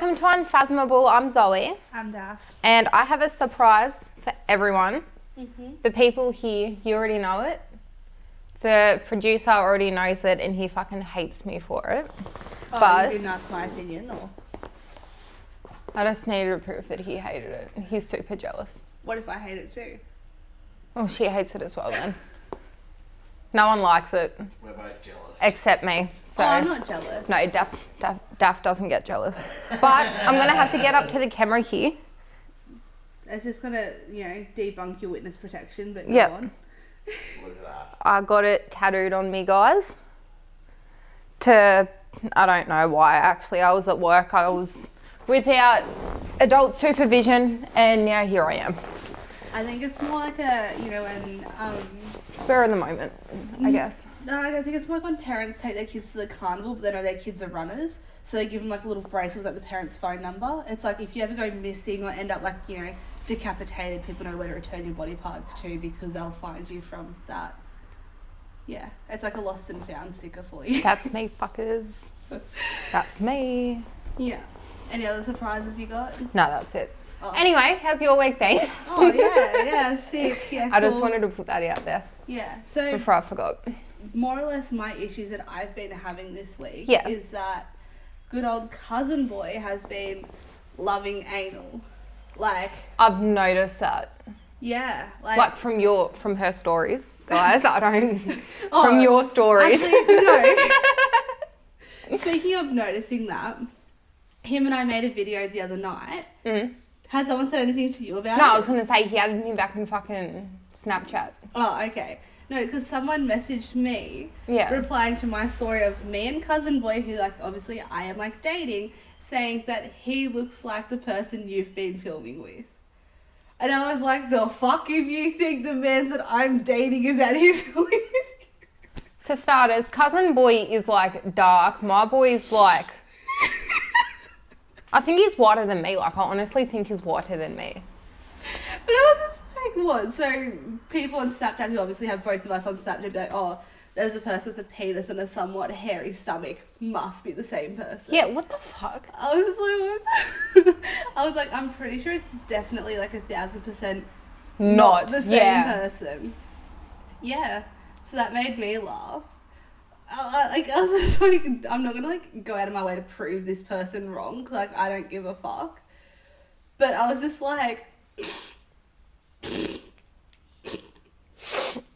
Welcome to Unfathomable. I'm Zoe. I'm Daph. And I have a surprise for everyone. The people here, you already know it. The producer already knows it and he fucking hates me for it. Oh, but you didn't ask my opinion, or? I just needed to prove that he hated it. He's super jealous. What if I hate it too? Well, she hates it as well then. No one likes it. We're both jealous. Except me. So I'm not jealous. No, Daph doesn't get jealous. But I'm going to have to get up to the camera here. It's just going to, debunk your witness protection, but Yep. go on. Look at that. I got it tattooed on me, guys. I don't know why, actually. I was at work. I was without adult supervision, and now here I am. I think it's more like when... Spur of the moment, I guess. No, I don't think it's more like when parents take their kids to the carnival, but they know their kids are runners, so they give them like a little bracelet with like the parents' phone number. It's like if you ever go missing or end up like, decapitated, people know where to return your body parts to because they'll find you from that. Yeah, it's like a lost and found sticker for you. That's me, fuckers. That's me. Yeah. Any other surprises you got? No, that's it. Oh. Anyway, how's your week been? Oh, yeah, sick. Yeah, I just cool. wanted to put that out there Yeah, so before I forgot. more or less my issues that I've been having this week Yeah. is that good old cousin boy has been loving anal. Like, I've noticed that. yeah. Like from her stories, guys. I don't... Oh, from your stories. Actually, no. Speaking of noticing that, him and I made a video the other night. Has someone said anything to you about it? No, I was going to say he added me back in fucking Snapchat. Oh, okay. No, because someone messaged me, Yeah. replying to my story of me and cousin boy, who like obviously I am like dating, saying that he looks like the person you've been filming with. And I was like, the fuck if you think the man that I'm dating is out here filming with you? For starters, cousin boy is like dark. My boy's like... I think he's whiter than me. Like, I honestly think he's whiter than me. But I was just like, what? So people on Snapchat who obviously have both of us on Snapchat be like, oh, there's a person with a penis and a somewhat hairy stomach. Must be the same person. Yeah, what the fuck? I was like, what? I was like, I'm pretty sure it's definitely like 1,000% not the same person. Yeah. So that made me laugh. I was just like, I'm not gonna like go out of my way to prove this person wrong, cause like I don't give a fuck. But I was just like,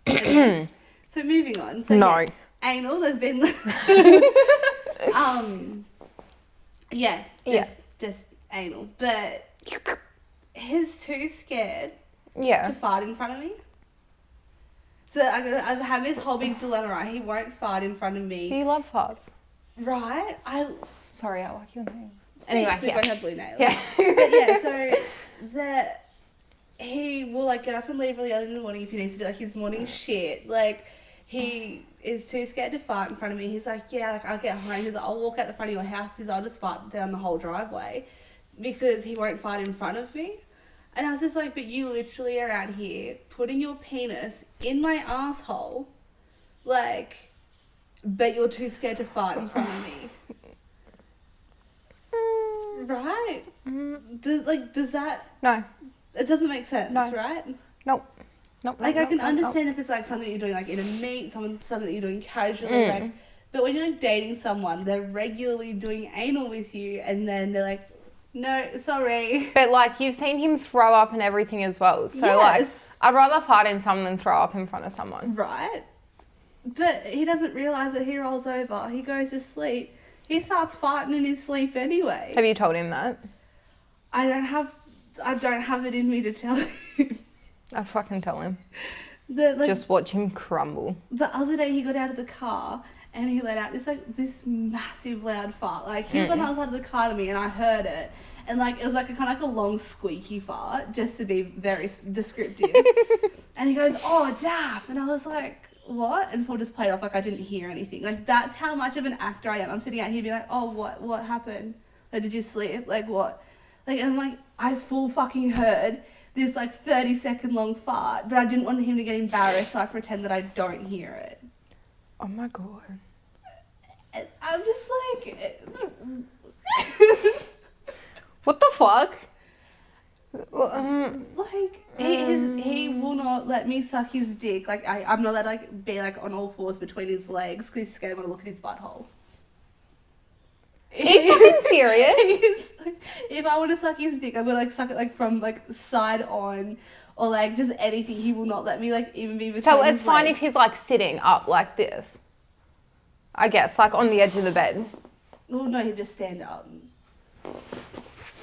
anyway, so moving on. So No. yeah, anal. There's been, just anal. But he's too scared Yeah. to fart in front of me. So I have this whole big dilemma, right? He won't fart in front of Do me. you love farts? Right? Sorry, I like your nails. Anyway, so we yeah. both have blue nails. Yeah. But yeah, so he will like get up and leave really early in the morning if he needs to do like his morning shit. Like he is too scared to fart in front of me. He's like, yeah, like I'll get home. He's like, I'll walk out the front of your house because I'll just fart down the whole driveway because he won't fart in front of me. And I was just like, but you literally are out here putting your penis in my asshole, like, but you're too scared to fart in front of me. Right? Does that... No. It doesn't make sense, No. right? Nope. Like, I can understand if it's, like, something you're doing, like, in a meet, something that you're doing casually, like, but when you're, like, dating someone, they're regularly doing anal with you, and then they're like, no, sorry. But, like, you've seen him throw up and everything as well. So, Yes. like, I'd rather fart in someone than throw up in front of someone. Right? But he doesn't realise that he rolls over, he goes to sleep, he starts farting in his sleep anyway. Have you told him that? I don't have it in me to tell him. I'd fucking tell him. Like, Just watch him crumble. the other day he got out of the car and he let out this massive loud fart. Like, he was on the other side of the car to me and I heard it. And, like, it was like kind of like a long squeaky fart, just to be very descriptive. And he goes, oh, Daph. And I was like, what? And so I just played off like I didn't hear anything. Like, that's how much of an actor I am. I'm sitting out here being like, oh, what happened? Like, did you sleep? Like, what? Like, and I'm like, I full fucking heard this, like, 30-second long fart, but I didn't want him to get embarrassed, so I pretend that I don't hear it. Oh, my God. And I'm just like... What the fuck? Like, he will not let me suck his dick. Like, I'm not allowed to, like, be, like, on all fours between his legs because he's scared I want to look at his butthole. Are you fucking serious? Like, if I want to suck his dick, I'm going to, like, suck it, like, from, like, side on or, like, just anything. He will not let me, like, even be between So his it's fine legs. if he's, like, sitting up like this. I guess, like, on the edge of the bed. Well, no, he'd just stand up.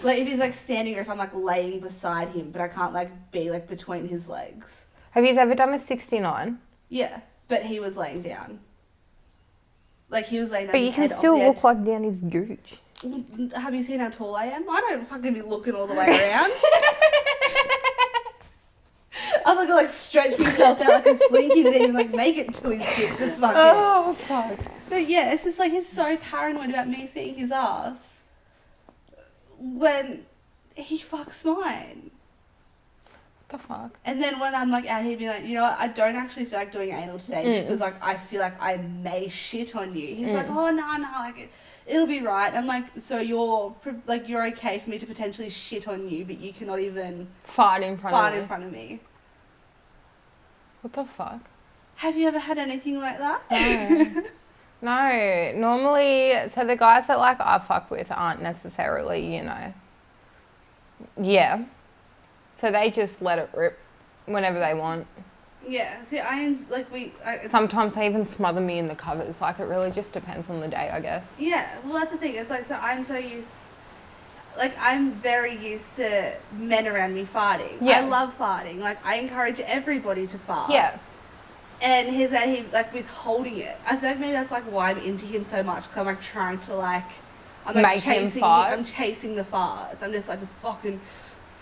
Like, if he's, like, standing or if I'm, like, laying beside him, but I can't, like, be, like, between his legs. Have you ever done a 69? Yeah, but he was laying down. Like, he was laying down. But you can still look like down his gooch. Have you seen how tall I am? I don't fucking be looking all the way around. I'm like, like stretch myself out like a slinky to even like make it to his dick to suck it. Oh, fuck. But yeah, it's just like he's so paranoid about me seeing his ass when he fucks mine. What the fuck? And then when I'm like out here being like, you know what, I don't actually feel like doing anal today because like I feel like I may shit on you. He's like, oh no, like it'll be right. I'm like, so you're okay for me to potentially shit on you, but you cannot even Fart in front fart of in me. front of me. What the fuck? Have you ever had anything like that? No. No, normally, so the guys that like I fuck with aren't necessarily, you know, yeah. So they just let it rip whenever they want. Yeah, see, Sometimes they even smother me in the covers. Like, it really just depends on the day, I guess. yeah, well, that's the thing. It's like, so I'm so used, like, I'm very used to men around me farting. Yeah. I love farting. Like, I encourage everybody to fart. Yeah. And he's at him, like, withholding it. I feel like maybe that's, like, why I'm into him so much. Because I'm, like, trying to, like, I'm, like, Make him chasing fart? I'm chasing the farts. I'm just, like, just fucking...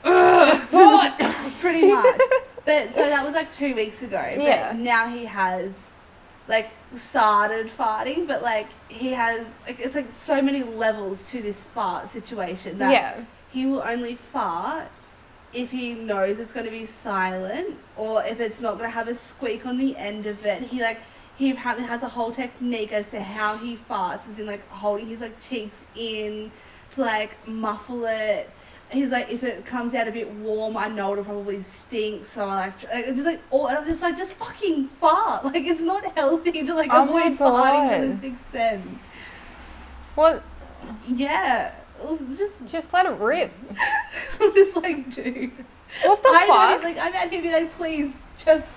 Just fart! Pretty much. But, so that was, like, 2 weeks ago. Yeah. But now he has, like, started farting. But, like, he has, like, it's, like, so many levels to this fart situation. That Yeah. he will only fart if he knows it's going to be silent or if it's not going to have a squeak on the end of it. He apparently has a whole technique as to how he farts, as in like holding his like cheeks in to like muffle it. He's like, if it comes out a bit warm, I know it'll probably stink, so I like just like, oh, and I'm just like, just fucking fart. Like, it's not healthy to like Oh my avoid farting God. to this extent. What? Yeah, it was Just let it rip. I'm just like, dude. What the fuck? Like, I'm out here being like, please, just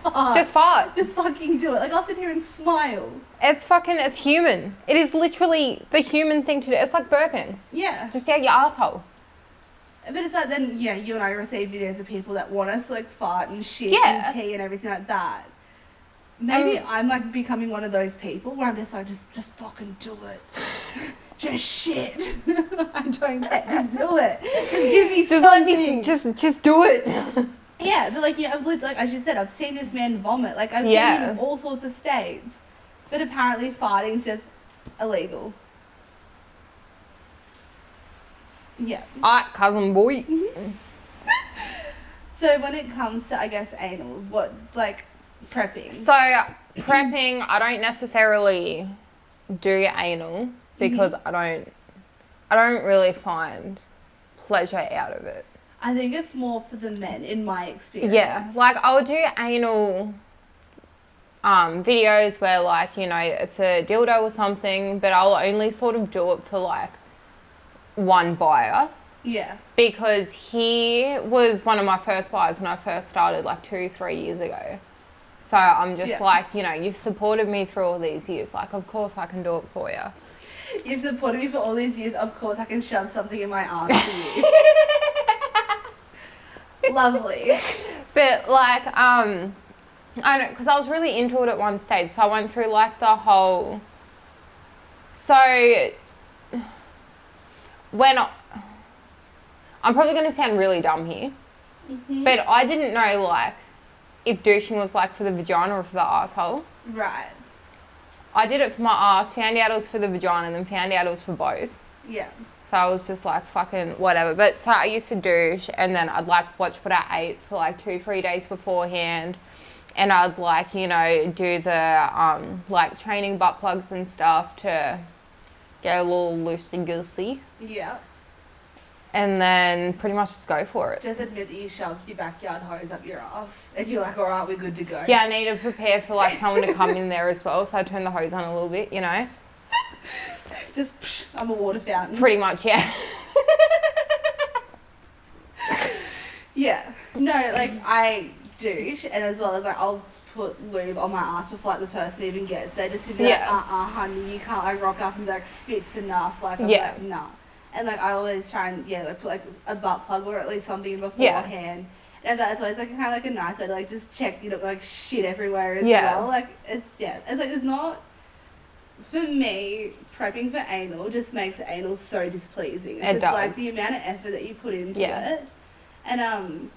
fart. Just fart. Just fucking do it. Like, I'll sit here and smile. It's human. It is literally the human thing to do. It's like burping. Yeah. Just out your asshole. But it's like, then, yeah, you and I receive videos of people that want us to, like, fart and shit Yeah. and pee and everything like that. Maybe I'm, like, becoming one of those people where I'm just like, just fucking do it. Just shit. I don't care. Just do it. Just give me Just something. let me, just do it. Yeah, but like, yeah, like as you said, I've seen this man vomit. Like, I've Yeah. seen him in all sorts of states. But apparently farting's just illegal. Yeah. Alright, cousin boy. So when it comes to, I guess, anal, what, like, prepping? So, prepping, I don't necessarily do anal because I don't really find pleasure out of it. I think it's more for the men, in my experience. Yeah, like I'll do anal videos where like, you know, it's a dildo or something, but I'll only sort of do it for like one buyer. Yeah. Because he was one of my first buyers when I first started like 2-3 years ago. So I'm just like, you know, you've supported me through all these years. Like, of course I can do it for you. You've supported me for all these years. Of course I can shove something in my ass for you. Lovely. But like, I don't, because I was really into it at one stage. So I went through like the whole, so when I'm probably going to sound really dumb here, but I didn't know like if douching was like for the vagina or for the asshole. Right. I did it for my ass, found out it was for the vagina, and then found out it was for both. Yeah. So I was just like, fucking whatever. But so I used to douche, and then I'd like watch what I ate for like 2-3 days beforehand. And I'd like, you know, do the like training butt plugs and stuff to get a little loosey-goosey. Yeah. and then pretty much just go for it. Just admit that you shoved your backyard hose up your ass and you're like, all right, we're good to go. Yeah, I need to prepare for like someone to come in there as well, so I turn the hose on a little bit, you know. Just, I'm a water fountain. Pretty much, yeah. Yeah. No, like, I douche, and as well as, like, I'll put lube on my ass before, like, the person even gets there, just to be like, honey, you can't, like, rock up and be like, spits enough. Like, I'm like, nah. And, like, I always try and, like, put, like, a butt plug or at least something beforehand. Yeah. And that's always, like, kind of, like, a nice way to, like, just check you don't, like, shit everywhere as well. Like, it's like, it's not... For me, prepping for anal just makes anal so displeasing. It's just like the amount of effort that you put into it. And and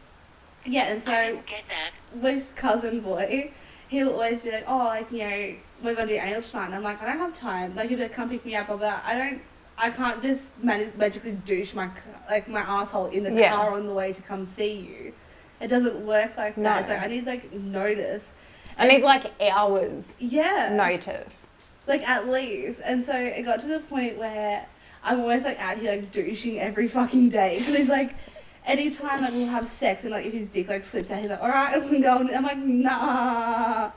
so I didn't get that. with cousin boy, he'll always be like, oh, like, you know, we're gonna do anal tonight. And I'm like, I don't have time. Like, he'll be like, come pick me up. I'll be like, I can't just magically douche my asshole in the car on the way to come see you. It doesn't work like that. It's like I need like notice. I need like hours. Yeah. Notice. Like, at least. And so it got to the point where I'm always, like, out here, like, douching every fucking day. Because he's, like, anytime, like, we'll have sex and, like, if his dick, like, slips out, he's like, all right, I'm going. I'm like, nah,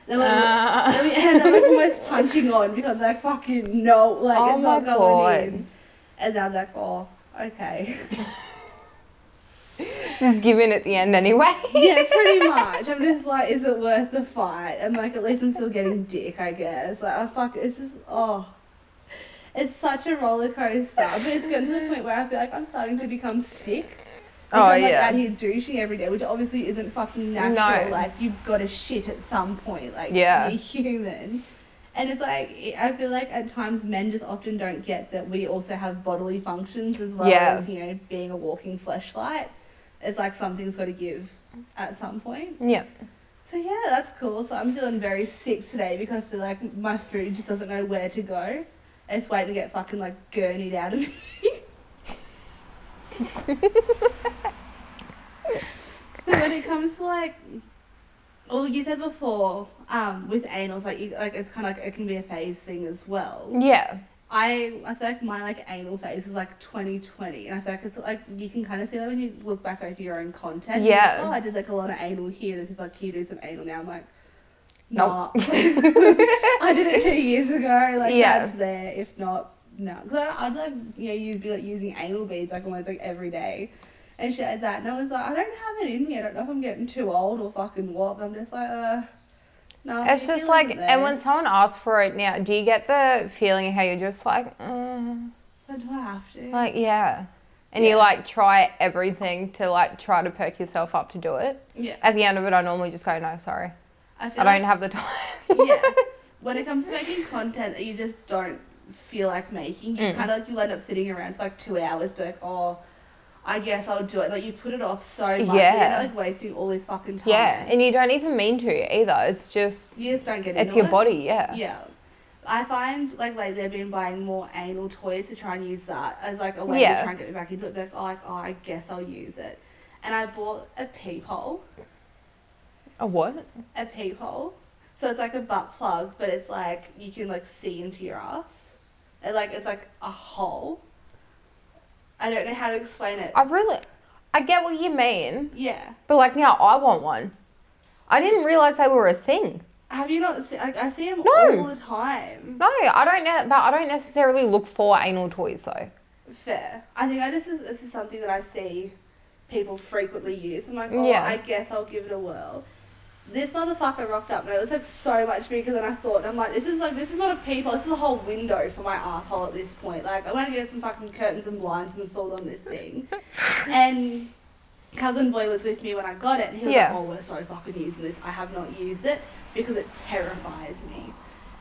Then we end up, like, almost punching on because I'm like, fucking no. Like, it's not going in. And then I'm like, oh, okay. Just give in at the end anyway. Yeah, pretty much. I'm just like, is it worth the fight? And like, at least I'm still getting dick, I guess. Like, oh fuck, it's just, it's such a roller coaster. But it's gotten to the point where I feel like I'm starting to become sick. I'm like out here douching every day, which obviously isn't fucking natural. No. Like, you've got to shit at some point. Like, you're human. And it's like, I feel like at times men just often don't get that we also have bodily functions as well as, you know, being a walking fleshlight. It's like something's got to give at some point. Yeah. So yeah, that's cool. So I'm feeling very sick today because I feel like my food just doesn't know where to go. It's waiting to get fucking like gurneyed out of me. But when it comes to like, well, you said before, with anals, like it's kind of like it can be a phase thing as well. Yeah. I feel like my like anal phase is like 2020, and I feel like it's like you can kind of see that when you look back over your own content. Yeah. Like, oh, I did like a lot of anal here. Then people are like, can you do some anal now? I'm like, nope. I did it 2 years ago. Like that's there. If not, no. Because I'd like you'd be like using anal beads like almost like every day, and shit like that. And I was like, I don't have it in me. I don't know if I'm getting too old or fucking what. But I'm just like, no, it's just like, and when someone asks for it now, do you get the feeling how you're just like, but do I have to? like, yeah. And you like try everything to like try to perk yourself up to do it. Yeah. At the end of it, I normally just go, no, sorry. I don't have the time. Yeah. When it comes to making content that you just don't feel like making, you kind of like, you'll end up sitting around for like 2 hours, but like, oh, I guess I'll do it. Like, you put it off so much. Yeah. You're not, like, wasting all this fucking time. Yeah, and you don't even mean to either. It's just... You just don't get into it. It's your body, Yeah. I find, like, lately I've been buying more anal toys to try and use that as, like, a way to try and get me back into it. Like, I guess I'll use it. And I bought a peephole. A what? A peephole. So it's like a butt plug, but it's, like, you can, like, see into your ass. And, like, it's, like, a hole. I don't know how to explain it. I get what you mean. Yeah. But like now I want one. I didn't realise they were a thing. Have you not seen, like, I see them all the time. No, I don't necessarily look for anal toys though. Fair. I think this is something that I see people frequently use. I'm like, I guess I'll give it a whirl. This motherfucker rocked up and it was like so much bigger than I thought. And I'm like, this is not a peephole, this is a whole window for my asshole at this point. Like, I want to get some fucking curtains and blinds installed on this thing. And cousin boy was with me when I got it and he was like, oh, we're so fucking using this. I have not used it because it terrifies me.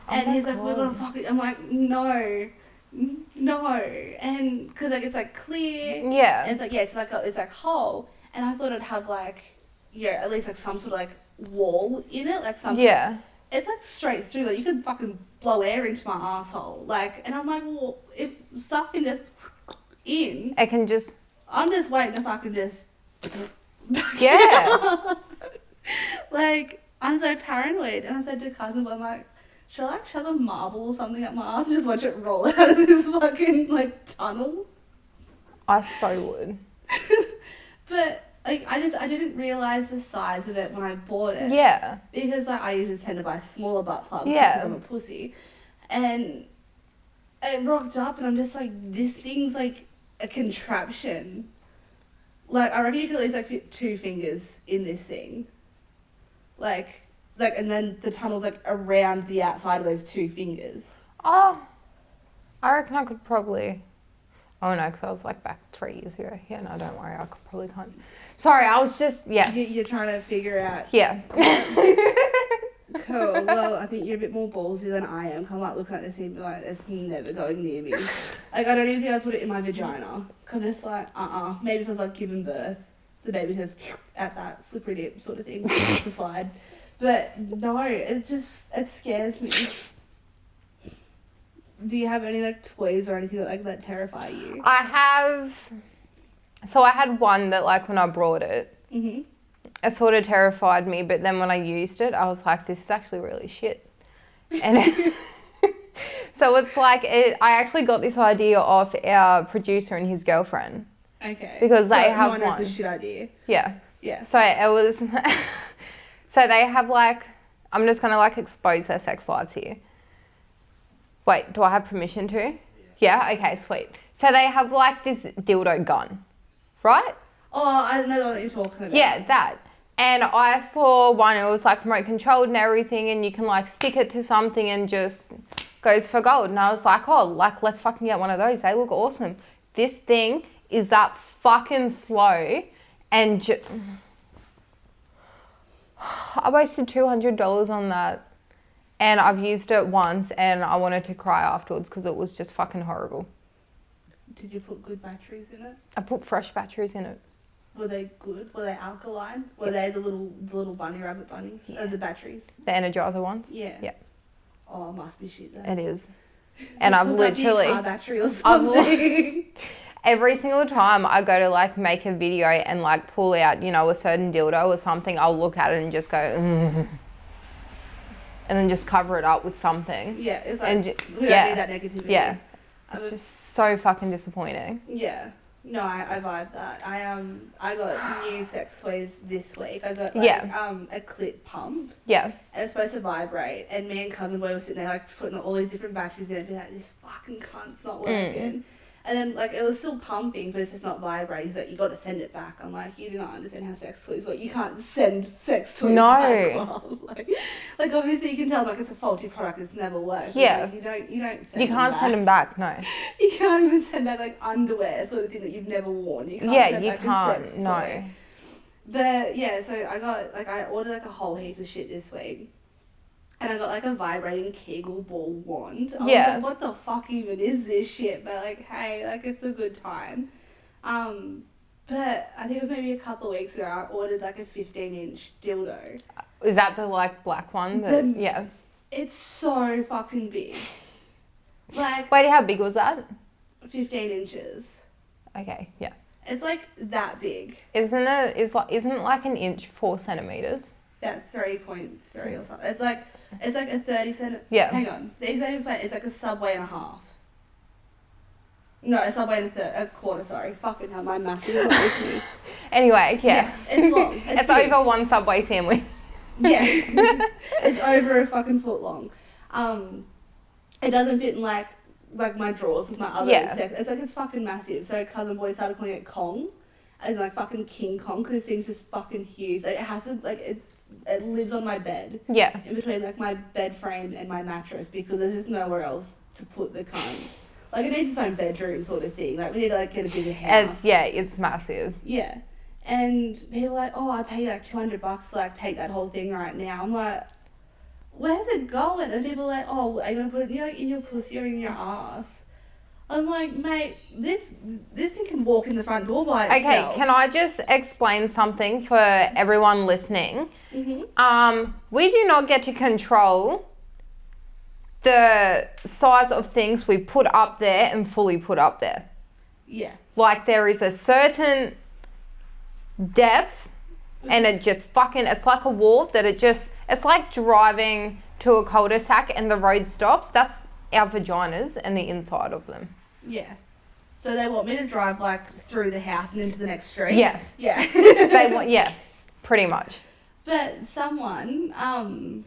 And he's like, we're gonna fucking, I'm like, no. And because like it's like clear. Yeah. And it's like, it's like whole. And I thought it'd have like, at least like some sort of like wall in it, like something. Yeah. It's like straight through. Like you could fucking blow air into my asshole. Like, and I'm like, well, if stuff can just in, it can just. I'm just waiting to fucking just. Yeah. Like, I'm so paranoid, and I said to cousin, I'm like, should I like shove a marble or something up my ass and just watch it roll out of this fucking like tunnel? I so would. But like I didn't realize the size of it when I bought it. Yeah. Because like I usually tend to buy smaller butt plugs Yeah. because I'm a pussy, and it rocked up and I'm just like, this thing's like a contraption. Like I reckon you could at least like fit 2 fingers in this thing. Like and then the tunnel's like around the outside of those 2 fingers. Oh, I reckon I could probably. Oh no, because I was like back 3 years ago. Yeah, no, don't worry, I probably can't. Sorry, I was just, yeah. You're trying to figure out. Yeah. Cool. Well, I think you're a bit more ballsy than I am. 'Cause I'm like looking at this and be like, it's never going near me. Like I don't even think I'd put it in my vagina. 'Cause I'm just like, maybe if I was like giving birth, the baby goes at that slippery dip sort of thing. It's a slide. But no, it scares me. Do you have any like toys or anything that terrify you? I have. So I had one that like when I brought it, it sort of terrified me. But then when I used it, I was like, this is actually really shit. And so it's like, I actually got this idea off our producer and his girlfriend. Okay. Because they have one. one. It's a shit idea. Yeah. Yeah. So it was. So they have like, I'm just gonna like expose their sex lives here. Wait, do I have permission to? Yeah? Okay, sweet. So they have like this dildo gun, right? Oh, I know what you're talking about. Yeah, that. And I saw one, it was like remote controlled and everything, and you can like stick it to something and just goes for gold. And I was like, oh, like let's fucking get one of those. They look awesome. This thing is that fucking slow and I wasted $200 on that. And I've used it once and I wanted to cry afterwards because it was just fucking horrible. Did you put good batteries in it? I put fresh batteries in it. Were they good? Were they alkaline? Were they the little bunny rabbit bunnies? Yeah. The batteries? The Energizer ones? Yeah. Yeah. Oh, it must be shit then. It is. And I've literally... car battery or something. Every single time I go to like make a video and like pull out, you know, a certain dildo or something, I'll look at it and just go, and then just cover it up with something. Yeah, it's like, and we don't need that negativity. Yeah. It's just so fucking disappointing. Yeah. No, I vibe that. I got new sex toys this week. I got a clit pump. Yeah. And it's supposed to vibrate. And me and cousin boy were sitting there like putting all these different batteries in it and be like, this fucking cunt's not working. And then like it was still pumping, but it's just not vibrating. He's like, you got to send it back. I'm like, you do not understand how sex toys work. You can't send sex toys back. Like obviously you can tell like it's a faulty product. It's never worked. Yeah. Like, you don't. You can't send them back. No. You can't even send back like underwear, sort of thing that you've never worn. You can't send you back can't. a sex No. toy. But yeah, so I ordered like a whole heap of shit this week. And I got like a vibrating Kegel ball wand. I was like, what the fuck even is this shit? But like, hey, like it's a good time. But I think it was maybe a couple of weeks ago I ordered like a 15-inch dildo. Is that the like black one? Yeah. It's so fucking big. Like. Wait, how big was that? 15 inches. Okay, yeah. It's like that big. Isn't it like an inch 4 centimeters? About 3.3 or something. It's like a 30 cent. Yeah. Hang on. The exact explain. It's like a Subway and a half. No, a Subway and a quarter. Sorry. Fucking hell, my math is not with me. Anyway, yeah. It's long. It's over one Subway sandwich. Yeah. It's over a fucking foot long. It doesn't fit in like my drawers with my other sex. It's like it's fucking massive. So cousin boy started calling it Kong, as like fucking King Kong, because this thing's just fucking huge. Like it has to like it lives on my bed. Yeah. In between like my bed frame and my mattress because there's just nowhere else to put the cunt. Like it needs its own bedroom sort of thing. Like we need to like get a bigger house. It's massive. Yeah. And people are like, oh, I'd pay you like $200 to like take that whole thing right now. I'm like, where's it going? And people are like, oh, are you gonna put it in your pussy or in your ass? I'm like, mate, this thing can walk in the front door by itself. Okay, can I just explain something for everyone listening? Mm-hmm. We do not get to control the size of things we put up there and fully put up there. Yeah. Like there is a certain depth and it just fucking, it's like a wall that it's like driving to a cul-de-sac and the road stops. That's our vaginas and the inside of them. Yeah. So they want me to drive like through the house and into the next street. Yeah. Yeah. They want, yeah, pretty much. But someone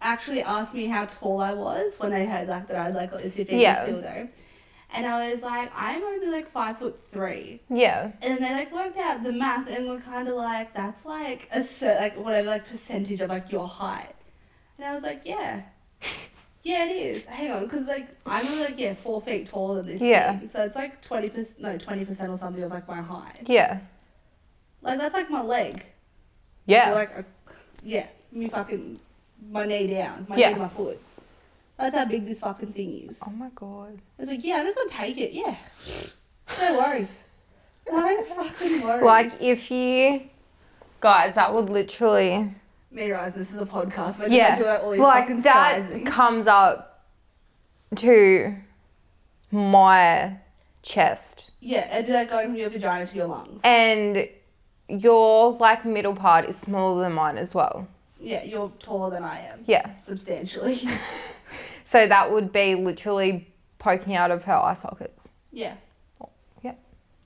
actually asked me how tall I was when they heard like that I like got this 15 dildo. And I was like, I'm only like 5'3". Yeah. And then they like worked out the math and were kind of like, that's like a like whatever like percentage of like your height. And I was like, yeah. Yeah, it is. Hang on, because like I'm only like 4 feet taller than this thing. So it's like 20% or something of like my height. Yeah. Like that's like my leg. Yeah. Or like my knee down, my knee to my foot. That's how big this fucking thing is. Oh my god. I was like, yeah, I'm just gonna take it. Yeah. No worries. No fucking worries. Like if you guys, that would literally. Me realize this is a podcast. But Yeah. do all these like fucking that sizing. comes up to my chest. Yeah, it'd be like going from your vagina to your lungs. And your like middle part is smaller than mine as well. Yeah, you're taller than I am. Yeah. Substantially. So that would be literally poking out of her eye sockets. Yeah. Yeah.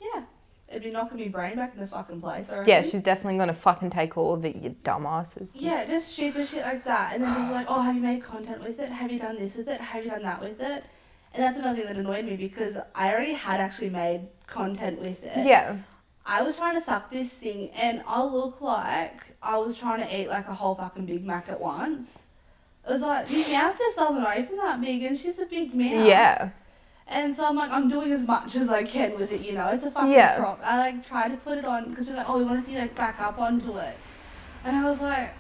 Yeah. It'd be knocking my brain back in the fucking place. Yeah, she's definitely going to fucking take all of it, you dumbasses. Yeah, just stupid shit like that. And then they'll be like, oh, have you made content with it? Have you done this with it? Have you done that with it? And that's another thing that annoyed me because I already had actually made content with it. Yeah. I was trying to suck this thing and I'll look like I was trying to eat like a whole fucking Big Mac at once. It was like, my mouth just doesn't open that big and she's a big mouth. Yeah. And so I'm like, I'm doing as much as I can with it, you know. It's a fucking prop. I like tried to put it on because we're like, oh, we want to see like back up onto it. And I was like,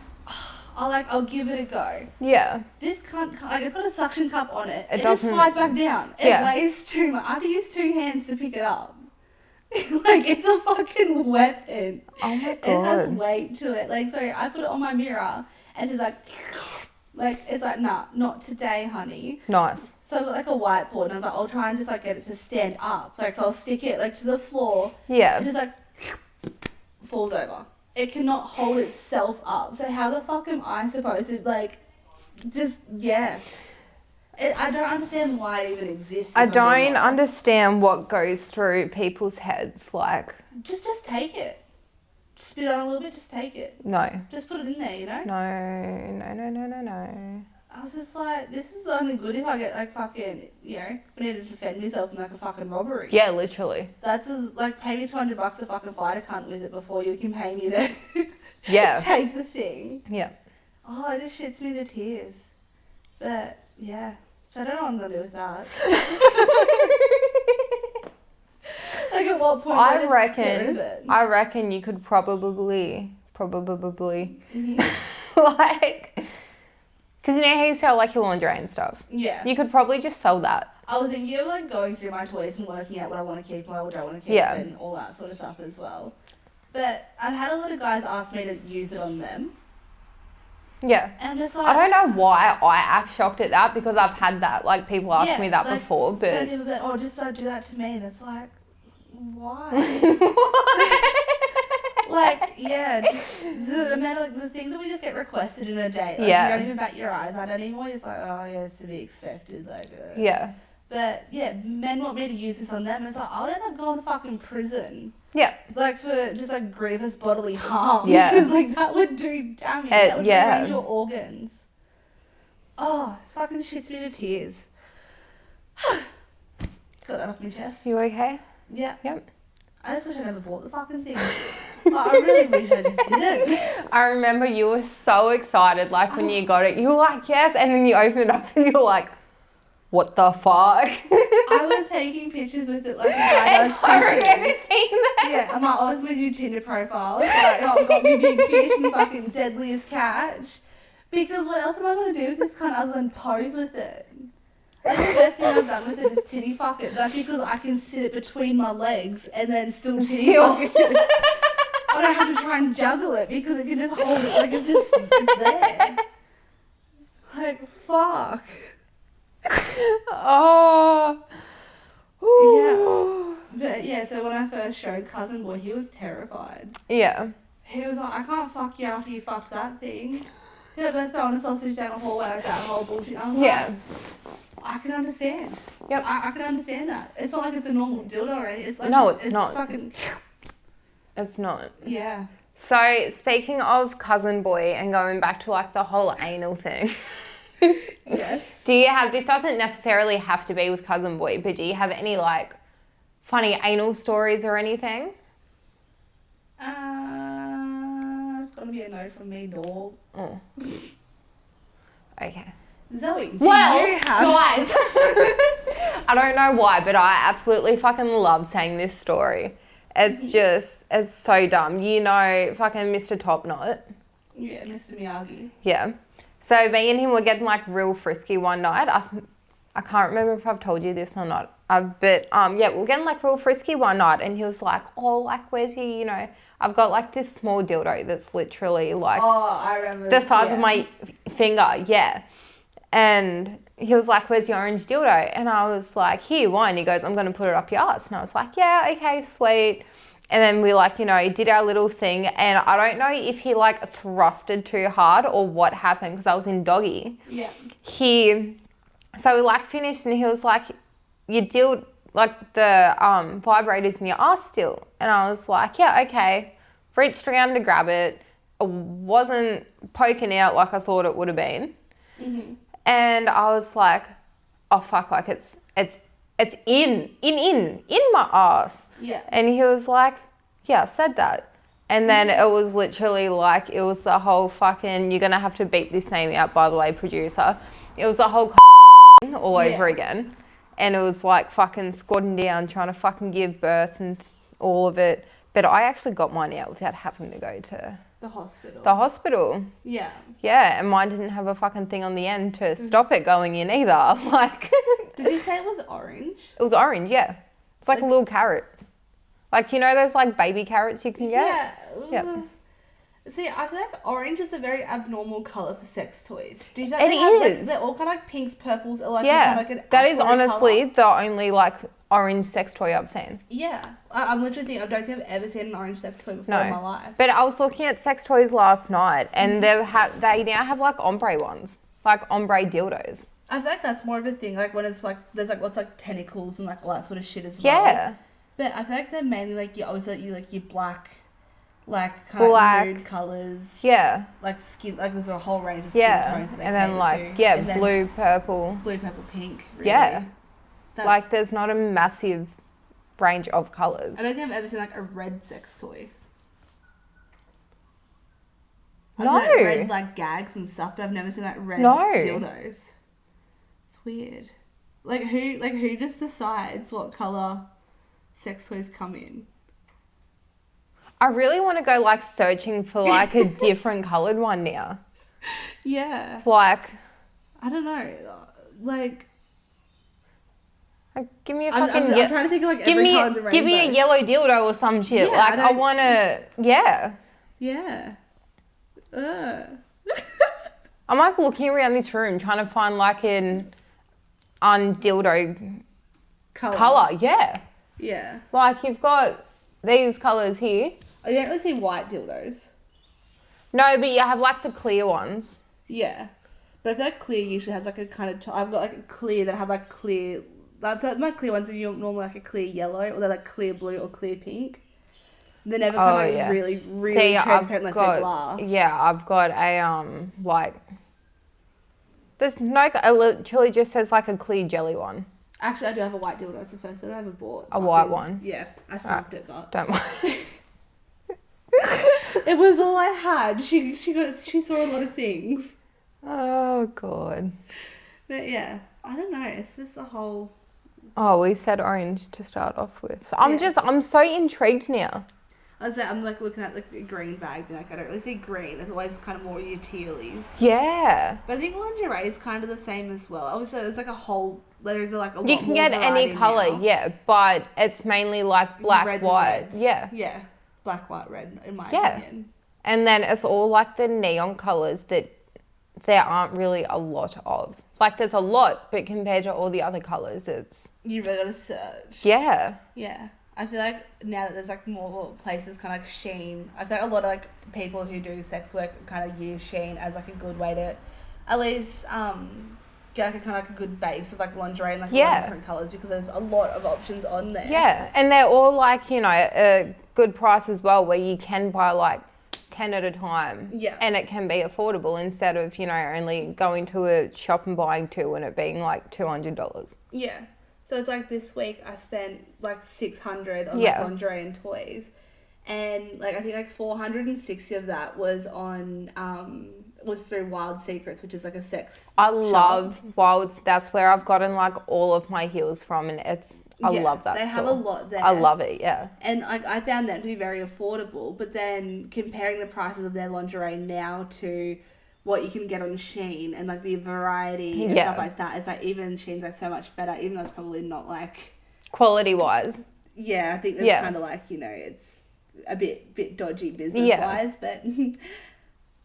I'll give it a go. Yeah. This can't, like, it's got a suction cup on it. It just doesn't- slides back down. It weighs too much. I have to use 2 hands to pick it up. Like, it's a fucking weapon. Oh my It has god. weight to it. Like, sorry, I put it on my mirror and she's like, it's like, nah, not today, honey. Nice. So I've got like a whiteboard and I was like, I'll try and just like get it to stand up. Like, so I'll stick it like to the floor. Yeah. It just like falls over. It cannot hold itself up. So how the fuck am I supposed to like, just, yeah. I don't understand why it even exists. I don't understand what goes through people's heads. Like, Just take it. Spit on a little bit, just take it. no. Just put it in there, you know? No. I was just like, this is only good if I get like fucking, you know, I need to defend myself in like a fucking robbery. Yeah, literally. That's as, like, pay me $200 to fucking fight a cunt with it before you can pay me to Yeah. take the thing. Yeah. Oh, it just shits me to tears. But, yeah. So I don't know what I'm going to do with that. Like, at what point do I just get rid of it? I reckon you could probably, Mm-hmm. like, because you know how you sell like your lingerie and stuff? Yeah. You could probably just sell that. I was thinking of, like, going through my toys and working out what I want to keep and what I don't want to keep and all that sort of stuff as well. But I've had a lot of guys ask me to use it on them. Yeah. And I'm just like... I don't know why I act shocked at that because I've had that. Like, people ask me that like, before, but... Some people be like, oh, just don't do that to me. And it's like, why? Like, yeah, the amount of, like, the things that we just get requested in a day. Like, you don't even bat your eyes at anymore. It's like, oh, yeah, it's to be expected. Like, Yeah. But, yeah, men want me to use this on them. And it's like, I'll end up going to fucking prison. Yeah. Like, for just, like, grievous bodily harm. Yeah. Because, like, that would do damage. That would damage your organs. Oh, fucking shits me to tears. Got that off my chest. You okay? Yeah. Yep. I just wish I never bought the fucking thing. I really wish I just didn't. I remember you were so excited, like, when you got it. You were like, yes, and then you opened it up and you were like, what the fuck? I was taking pictures with it like a guy does I remember fishes. seeing that. Yeah, I'm like, oh, this is my new Tinder profile. It's like, oh, I've got me big fish and fucking deadliest catch. Because what else am I going to do with this cunt other than pose with it? Like, the best thing I've done with it is titty fuck it. That's because I can sit it between my legs and then still titty fuck it. I don't have to try and juggle it because it can just hold it. Like, it's there. Like, fuck. Oh. Yeah. But yeah, so when I first showed Cousin Boy, he was terrified. Yeah. He was like, I can't fuck you after you fucked that thing. Yeah, but throwing a sausage down the hallway like that whole bullshit. I was like, I can understand. Yep. I can understand that. It's not like it's a normal dildo or anything. It's like, No, it's not. Fucking, It's not. yeah. So, speaking of cousin boy and going back to like the whole anal thing. Yes. Do you have, this doesn't necessarily have to be with cousin boy, but do you have any like funny anal stories or anything? It's gonna be a no from me, dog. Oh. Okay. Zoe, do Well, you have... guys, I don't know why, but I absolutely fucking love saying this story. It's just, it's so dumb. You know, fucking Mr. Topknot. Yeah, Mr. Miyagi. Yeah. So me and him were getting like real frisky one night. I can't remember if I've told you this or not. But yeah, we were getting like real frisky one night, and he was like, "Oh, like where's your, you know, I've got like this small dildo that's literally like I remember the size of my finger, yeah." And he was like, "Where's your orange dildo?" And I was like, "Here, one." And he goes, "I'm gonna put it up your ass." And I was like, "Yeah, okay, sweet." And then we like, you know, did our little thing, and I don't know if he like thrusted too hard or what happened because I was in doggy. Yeah. So we like finished, and he was like, "You dildo, like the vibrators in your ass still?" And I was like, "Yeah, okay." Reached around to grab it. It wasn't poking out like I thought it would have been. Mm-hmm. And I was like, "Oh fuck, like it's in my ass." Yeah. And he was like, "Yeah, I said that." And then it was literally like, it was the whole fucking, you're gonna have to beep this name out, by the way, producer. It was the whole thing all over again. And it was like fucking squatting down, trying to fucking give birth and all of it. But I actually got mine out without having to go to The hospital. the hospital. Yeah. Yeah, and mine didn't have a fucking thing on the end to stop it going in either. Like, Did you say it was orange? it was orange, yeah. It's like a little carrot. Like, you know those like baby carrots you can get? Yeah. Yep. See, I feel like orange is a very abnormal colour for sex toys. Do you feel It like they have, like, is. they're all kind of like pinks, purples, or like Yeah, kind of like an that is aqua honestly colour. the only like orange sex toy I've seen. Yeah. I'm literally thinking, I don't think I've ever seen an orange sex toy before in my life. But I was looking at sex toys last night, and they now have like ombre ones, like ombre dildos. I feel like that's more of a thing, like when it's like, there's like lots like tentacles and like all that sort of shit as well. Yeah. But I feel like they're mainly like, you always like your black, like kind of like nude colours. Yeah. Like skin, like there's a whole range of skin tones that they and then cater like to. And then blue, purple. blue, purple, pink. Really. Yeah. That's, Like there's not a massive range of colours. I don't think I've ever seen like a red sex toy. I've No. seen like red like gags and stuff, but I've never seen like red dildos. It's weird. Like who just decides what colour sex toys come in? I really want to go like searching for like a different coloured one now. Yeah. Like I don't know. Like give me a I'm fucking trying to think of like give every me colour in the give me a rainbow. yellow dildo or some shit. Yeah, like I I want to Yeah. I'm like looking around this room trying to find like an undildo colour. Yeah. Yeah. Like you've got these colours here. I don't really see white dildos. No, but you have like the clear ones. Yeah. But I feel like clear usually has like a kind of... I've got like a clear that have like clear... I feel like my clear ones are normally like a clear yellow, or they're like clear blue or clear pink. They're never kind of like really, really See, transparent unless they're glass. Yeah, I've got a like... There's no... It literally just says like a clear jelly one. Actually, I do have a white dildo. It's the first one I ever bought. A white one? Yeah, I snapped it, but... Don't worry. It was all I had. She saw a lot of things. Oh, God. But yeah, I don't know. It's just a whole... Oh, we said orange to start off with. So I'm so intrigued now. I'm like looking at like the green bag, and like I don't really see green. It's always kind of more your tealies. Yeah. But I think lingerie is kind of the same as well. Obviously, there's like a whole... There's like a lot You can more get any variety colour, now. yeah, but it's mainly like black, Reds and white. reds. Yeah. Yeah. Black, white, red, in my Yeah. opinion. And then it's all like the neon colours that there aren't really a lot of. Like there's a lot, but compared to all the other colours, it's... You really gotta search. Yeah. Yeah. I feel like now that there's like more places kind of like Shein, I feel like a lot of like people who do sex work kind of use Shein as like a good way to at least get like a kind of like a good base of like lingerie and like a lot Yeah. of different colours, because there's a lot of options on there. Yeah, and they're all like, you know, a good price as well, where you can buy like 10 at a time. Yeah. And it can be affordable instead of, you know, only going to a shop and buying two and it being like $200. Yeah. So it's like this week I spent like $600 on Yeah. like lingerie and toys. And like I think like 460 of that was on was through Wild Secrets, which is like a sex I shop. love Wilds. That's where I've gotten like all of my heels from, and I love that They store. have a lot there. I love it, yeah. And like I found them to be very affordable, but then comparing the prices of their lingerie now to what you can get on Shein and like the variety and Yeah. stuff like that, it's like even Shein's like so much better, even though it's probably not like, Quality wise. yeah, I think that's Yeah. kind of like, you know, it's a bit dodgy business wise, but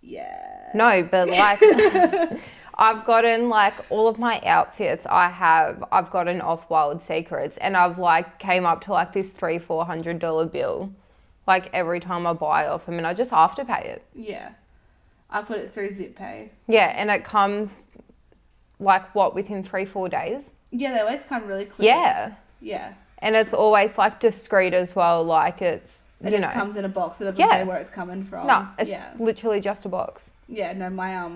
yeah. No, but like I've gotten like all of my outfits I've gotten off Wild Secrets, and I've like came up to like this $300-400 bill like every time I buy off them, and I just afterpay it. Yeah. I put it through ZipPay. Yeah, and it comes like what, within 3-4 days? Yeah, they always come really quick. Yeah. Yeah. And it's always like discreet as well, like it's, It you just know. comes in a box. It doesn't Yeah. say where it's coming from. No, it's yeah. literally just a box. Yeah, no, my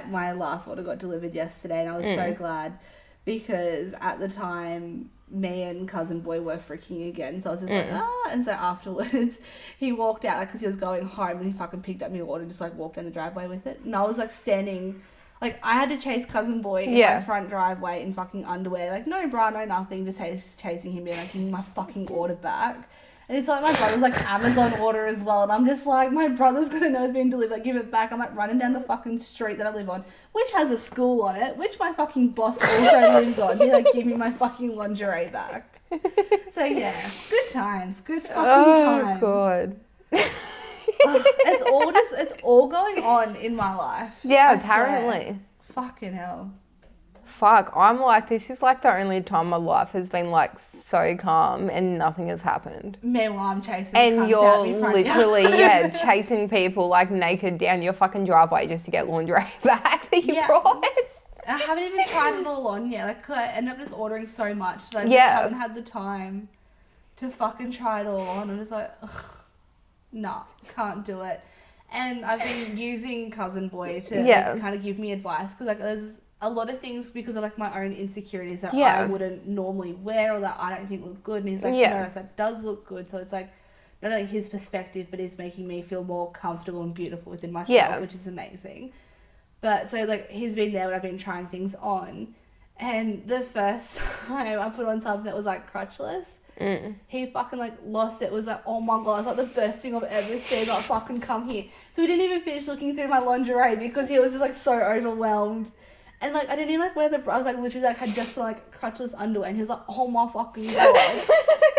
my last order got delivered yesterday, and I was so glad, because at the time me and cousin boy were freaking again, so I was just like, and so afterwards he walked out, like, because he was going home, and he fucking picked up my order and just like walked down the driveway with it, and I was like standing, like I had to chase cousin boy in my front driveway in fucking underwear, like no bra, no nothing, just chasing him, being like, give me my fucking order back. And it's like my brother's like Amazon order as well, and I'm just like, my brother's gonna know it's being delivered, like give it back. I'm like running down the fucking street that I live on, which has a school on it, which my fucking boss also lives on. He's like, give me my fucking lingerie back. So yeah, good times, good fucking times. God. It's all going on in my life. Yeah, I swear. apparently. Fucking hell. Fuck, I'm like, this is like the only time my life has been like so calm and nothing has happened. Meanwhile, I'm chasing And cunts you're out me front literally, yard. chasing people like naked down your fucking driveway just to get lingerie back that you Yeah. brought. I haven't even tried it all on yet. Like, 'cause I ended up just ordering so much that I just Yeah. haven't had the time to fucking try it all on. I'm just like, ugh, nah, can't do it. And I've been using cousin boy to like, kind of give me advice, because like there's a lot of things because of like my own insecurities that I wouldn't normally wear or that I don't think look good, and he's like, no, like, that does look good. So it's like not only his perspective, but he's making me feel more comfortable and beautiful within myself, which is amazing. But so like he's been there when I've been trying things on, and the first time I put on something that was like crotchless, he fucking like lost it. It was like, oh my god, it's like the best thing I've ever seen. Like, fucking come here. So we didn't even finish looking through my lingerie because he was just like so overwhelmed. And like I didn't even like wear the bra. I was like literally like had just put on like crotchless underwear, and he was like, oh my fucking god.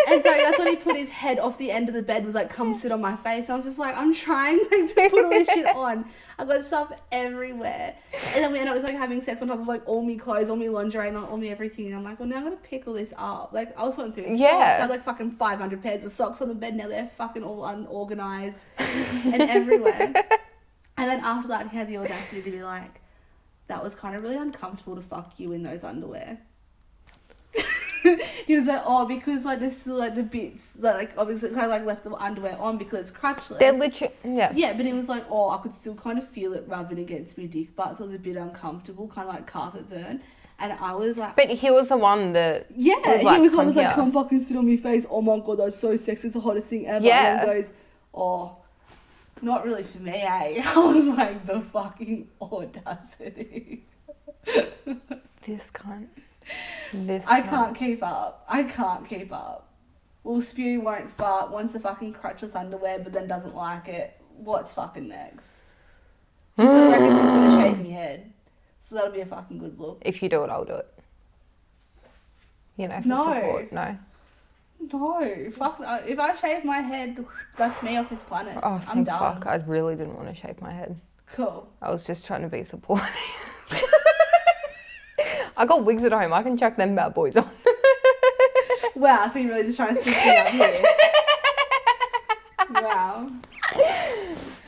And so that's when he put his head off the end of the bed, was like, come sit on my face. And I was just like, I'm trying like to put all this shit on. I got stuff everywhere. And then we ended up just like having sex on top of like all my clothes, all my lingerie, and all my everything. And I'm like, well, now I'm gonna pick all this up. Like I was going through socks. I had like fucking 500 pairs of socks on the bed. Now they're fucking all unorganized and everywhere. And then after that, he had the audacity to be like, that was kind of really uncomfortable to fuck you in those underwear. He was like, oh, because like this is like the bits that like obviously kind of like left the underwear on because it's crotchless. They're literally, Yeah, but he was like, oh, I could still kind of feel it rubbing against my dick butt, so it was a bit uncomfortable, kind of like carpet burn. And I was like, but he was the one that yeah, was like, he was the one come that was like, here. come fucking sit on my face. Oh my god, that's so sexy. It's the hottest thing ever. Yeah. And then goes, oh, not really for me, eh? I was like, the fucking audacity. This cunt. I can't keep up. Will spew, won't fart, wants the fucking crotchless underwear, but then doesn't like it. What's fucking next? He still reckons he's gonna shave me head. So that'll be a fucking good look. If you do it, I'll do it. You know, for No. support. No. No, fuck. If I shave my head, that's me off this planet. Oh, I'm thank done. fuck. I really didn't want to shave my head. Cool. I was just trying to be supportive. I got wigs at home. I can chuck them bad boys on. Wow, so you're really just trying to stick me up here. Wow.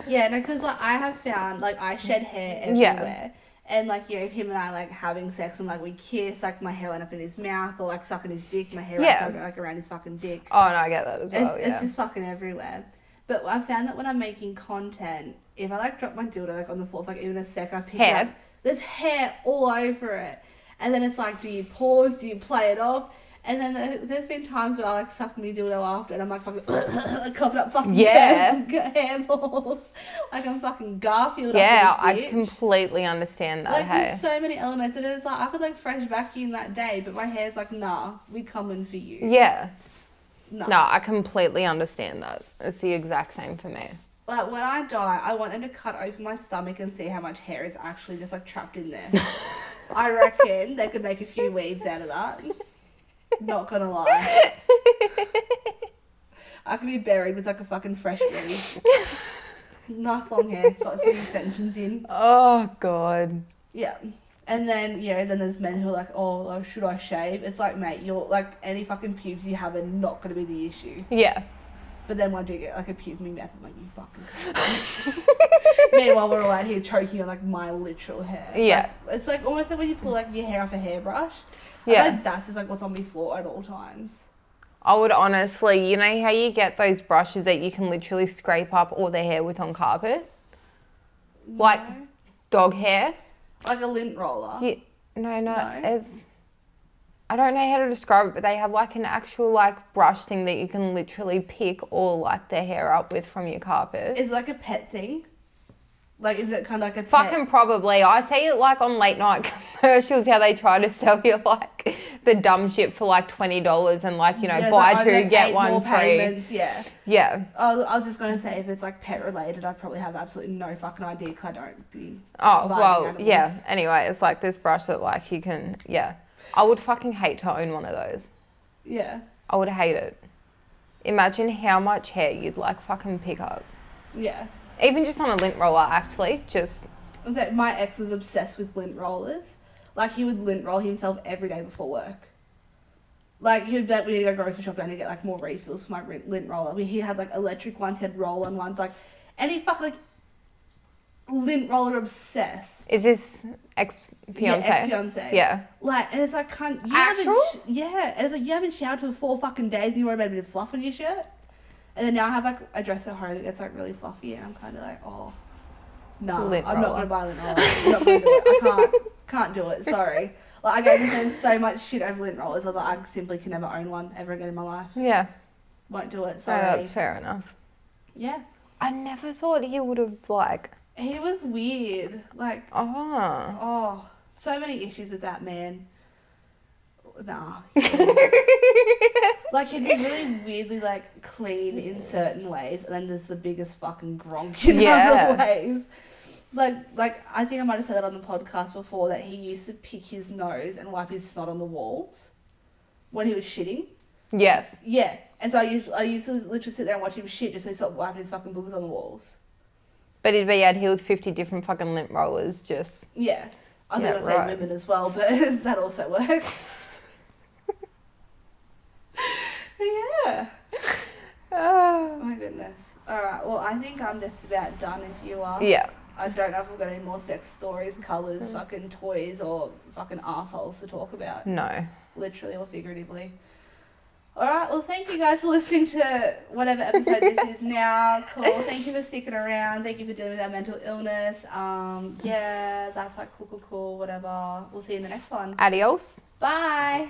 Yeah, no, because like I have found like I shed hair everywhere, And, like, you know, if him and I, like, having sex and, like, we kiss, like, my hair will end up in his mouth, or, like, sucking his dick, my hair ends up, like, around his fucking dick. Oh, no, I get that as well, It's just fucking everywhere. But I found that when I'm making content, if I, like, drop my dildo, like, on the floor for, like, even a sec, I pick it up, there's hair all over it. And then it's like, do you pause? Do you play it off? And then there's been times where I, like, suck my dildo after, and I'm, like, fucking, like, coughing up fucking hairballs. Like, I'm fucking Garfield Yeah, up this bitch. I completely understand that, Like, hey. there's so many elements, and it's like, I could, like, fresh vacuum that day, but my hair's like, nah, we coming for you. Yeah. No, I completely understand that. It's the exact same for me. Like, when I die, I want them to cut open my stomach and see how much hair is actually just, like, trapped in there. I reckon they could make a few weaves out of that. Not gonna lie. I could be buried with, like, a fucking fresh weave. Nice long hair, got some extensions in. Oh, God. Yeah. And then, you know, then there's men who are like, oh, like, should I shave? It's like, mate, you're, like, any fucking pubes you have are not going to be the issue. Yeah. But then when I do get, like, a pube in my mouth, I'm like, you fucking cunt. Meanwhile, we're all out here choking on, like, my literal hair. Yeah. Like, it's, like, almost like when you pull, like, your hair off a hairbrush. Yeah. I feel like that's just, like, what's on my floor at all times. I would honestly, you know how you get those brushes that you can literally scrape up all the hair with on carpet? No. Like dog hair? Like a lint roller. Yeah. No, No? it's... I don't know how to describe it, but they have like an actual like brush thing that you can literally pick all like the hair up with from your carpet. Is it like a pet thing? Like, is it kind of like a pet? Fucking probably. I see it like on late night commercials how they try to sell you like the dumb shit for like $20 and like, you know, Yeah, buy like, two, like get 8 one more free. payments, yeah. Yeah. I was just going to say, if it's like pet related, I probably have absolutely no fucking idea because I don't be Oh, buying well, animals. yeah. Anyway, it's like this brush that like you can, yeah. I would fucking hate to own one of those. Yeah. I would hate it. Imagine how much hair you'd like fucking pick up. Yeah. Even just on a lint roller, actually. Just... I was like, my ex was obsessed with lint rollers. Like, he would lint roll himself every day before work. Like, he would be like, we need to go grocery shopping, I need to get, like, more refills for my lint roller. I mean, he had, like, electric ones, he had roll-on ones, like, and he fucking, like, lint roller obsessed. Is this ex-fiance? Yeah, ex-fiance. Yeah. Like, and it's like, cunt, you Actual? yeah, and it's like, you haven't showered for 4 fucking days and you worry about a bit of fluff on your shirt? And then now I have, like, a dress at home that gets, like, really fluffy, and I'm kind of like, oh, no, Lint I'm not roller. going to buy lint roller. I'm not going to do it. I can't do it, sorry. Like, I gave myself so much shit over lint rollers, I was like, I simply can never own one ever again in my life. Yeah. Won't do it, No, sorry. that's fair enough. Yeah. I never thought he would have, like... He was weird. Like, Oh. so many issues with that man. Nah. Like, he'd be really weirdly, like, clean in certain ways, and then there's the biggest fucking gronk in other ways. Like, I think I might have said that on the podcast before, that he used to pick his nose and wipe his snot on the walls when he was shitting. Yes. Yeah. And so I used to literally sit there and watch him shit just so he stopped wiping his fucking boogers on the walls. But he'd be out here with 50 different fucking lint rollers just... Yeah. I think Yeah, I'd say right. women as well, but that also works. Yeah. Oh. My goodness. Alright, well, I think I'm just about done if you are. Yeah. I don't know if we've got any more sex stories, colours, fucking toys, or fucking assholes to talk about. No. Literally or figuratively. Alright, well, thank you guys for listening to whatever episode this is now. Cool. Thank you for sticking around. Thank you for dealing with our mental illness. Yeah, that's like cool, whatever. We'll see you in the next one. Adios. Bye.